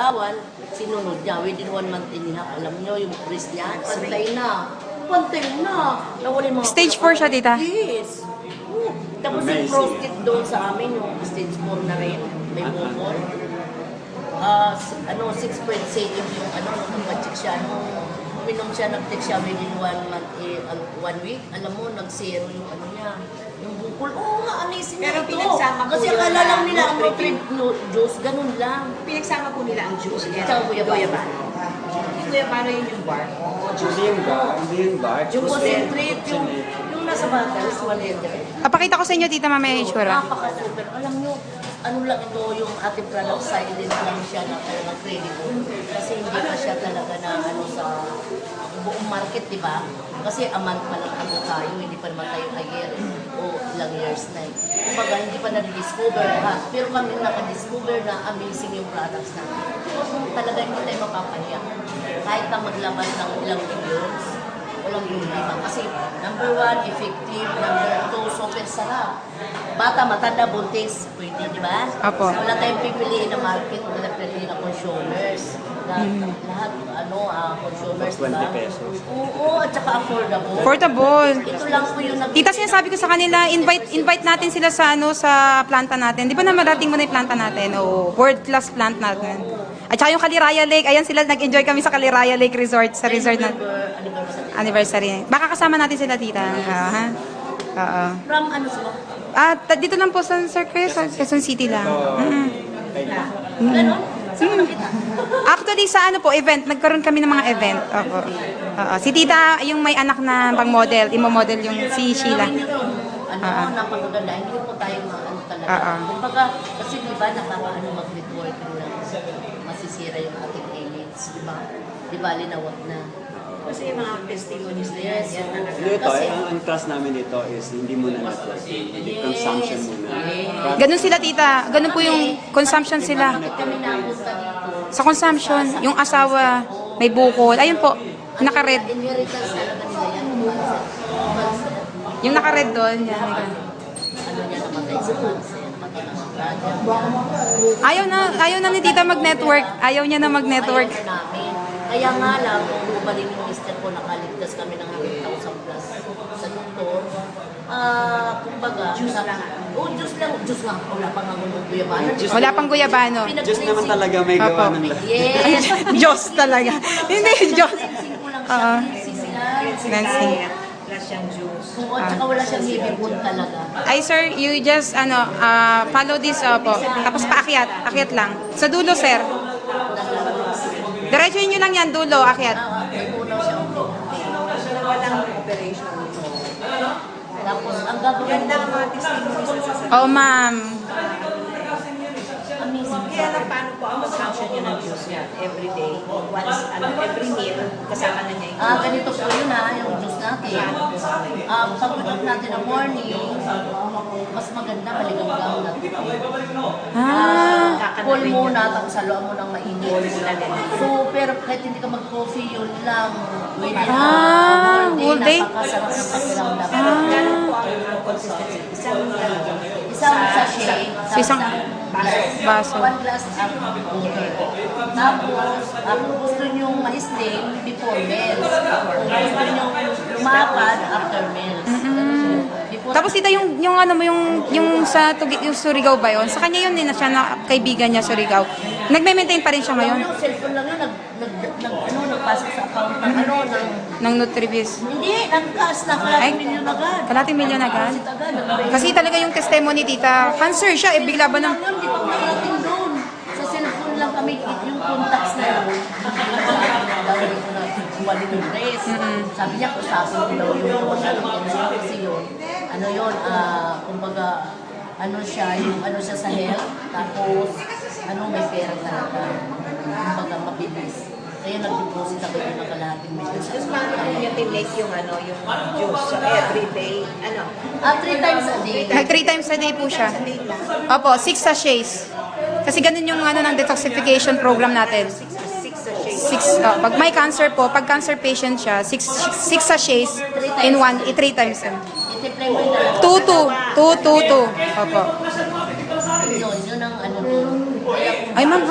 Bawal, sinunod niya. Within 1 month and a half, alam niyo, yung breast niya, pantay na. Pantay na. Nawala yung mga Stage 4 siya, tita? Yes. Tapos yung prostate doon sa amin, yung stage 4 na rin, may bukol. 6.7 yung nung nag-check siya, uminom siya, nag-check siya within 1 month, 1 week, alam mo, nag-zero yung niya, yung bukol. Oo nga, amazing pero ito. pinagsama po Kasi yun akala lang nila ang na- juice, ganun lang. Pinagsama po nila ang juice. Tsaka guyabano. Yung guyabano yun yung bark. Hindi yung bark. Yung concentrate, yung nasa bottles, 100. Papakita ko sa inyo, tita, mamaya yung itsura. Napaka-super. Alam nyo, ano lang ito, yung ating product silent lang siya na talagang credible. Kasi hindi pa siya talaga na sa buong market, di ba? Kasi a month pa lang tayo, hindi pa naman tayo a year o ilang years na. Kumbaga, hindi pa na-discover lahat. Pero kami naka-discover na amazing yung products natin. Talaga hindi tayo mapapahiya. Kahit na maglaban ng ilang millions, walang problema. Kasi number 1, effective. Number 2, super sarap. Bata, matanda, buntis. Pwede, di ba? Apo. Wala tayong pipiliin na market, wala pipiliin na consumers. Lahat, consumers, di ba? 20 pesos. Oo, at saka affordable. Portable. Ito lang po yung Tita, sinasabi ko sa kanila, invite natin sila sa sa planta natin. Di ba na marating mo na yung planta natin? O world class plant natin. At saka yung Caliraya Lake, ayan sila, nag-enjoy kami sa Caliraya Lake Resort, sa resort na anniversary. Baka kasama natin sila, tita. Ha? Oo. From ano sila? Dito lang po sa Sir Chris, sa Quezon City lang. Ganon? Saan mo nakita? Actually, sa event, nagkaroon kami ng mga event. Opo. Oo. Si tita, yung may anak na pang model, imo-model yung si Sheila. Napakaganda. Hindi po tayo talaga. Kumbaga, kasi di ba mag-networking lang. Masisira yung ating image, di ba? Di ba, linawag na. Kasi yung mga testimonies na yan, yan talaga. Dito, ang class namin dito is hindi muna networking, hindi consumption muna. Ganun sila, tita. Ganun po yung consumption sila. Bakit kami napunta dito? Sa consumption, yung asawa, may bukol. Ayun po, naka-red. Inheritance talaga nila yan. Yung naka-red doon, yan. Ano niya namatay sa cancer, namatay ng brother. Ayaw na ni tita mag-network. Ayaw niya na mag-network. Ayaw na namin. Kaya nga lang, kung lumalin yung mister ko, nakaligtas kami ng 100,000 plus sa doktor. Kumbaga, Diyos lang. Diyos lang. Wala pang ang guyabano. Wala pang guyabano. Diyos naman talaga may gawa ng lahat. Yes. Diyos talaga. Hindi, Diyos. Cleansing ko lang siya. Cleansing. Wala siyang juice. Oo, at saka wala siyang heavy food talaga. Ay, sir, you just, follow this, po. Tapos paakyat. Akyat lang. Sa dulo, sir. Diretsuhin nyo lang yan, dulo, akyat. May unaw siyang Walang operation. Tapos, ang gagawin Ganda ang mga testimonies sa Oh, ma'am. amazing. Kaya lang paano po ang consumption niya ng juice niya every day? Once, every meal, kasama na niya yung Ganito po yun yung juice natin. Pag-utot natin ng morning, mas maganda maligamgam natin. Cool muna, tapos haluan mo ng mainit. So, pero kahit hindi ka mag-coffee, yun lang. Whole day? Napakasarap ng pakiramdam. Gano'n po ang consistency. Isang sachet. Isang baso. 1 glass ang water. Tapos, kung gusto nyo ma-steam before meals. Kung gusto nyo lumakad after meals. Before Tapos tita, yung sa yung Surigao ba yun? Sa kanya yun din na siya na kaibigan niya Surigao. Nagme-maintain pa rin siya ngayon? Yung cellphone lang yun, nagpasok sa account ng Ng Nutribis. Hindi, nagkaas na Ay, kalating milyon agad. kalating milyon agad? Agad. Kasi talaga yung testimony, tita, cancer siya, bigla ba ng... Yun, di pa makarating doon. Sa cellphone lang kami, yung contacts na yun. Dawin ko na bumalik yung race. Sabi niya, kusapin ko daw yung kasi yun. Ano yun, kumbaga, ano siya sa health. Tapos, may pera talaga. Kumbaga, mabilis. Kaya nag-deposit ako yung nakalahating milyon. Tapos paano po niya tinake yung juice? So every day, 3 times a day. 3 times a day po siya. Opo, 6 sachets. Kasi ganun yung ng detoxification program natin. 6 sachets. 6, pag may cancer po, pag cancer patient siya, 6 sachets in 3 times. Itiplay mo yung 2. Opo. yun ang ano doon. Ay, ma'am,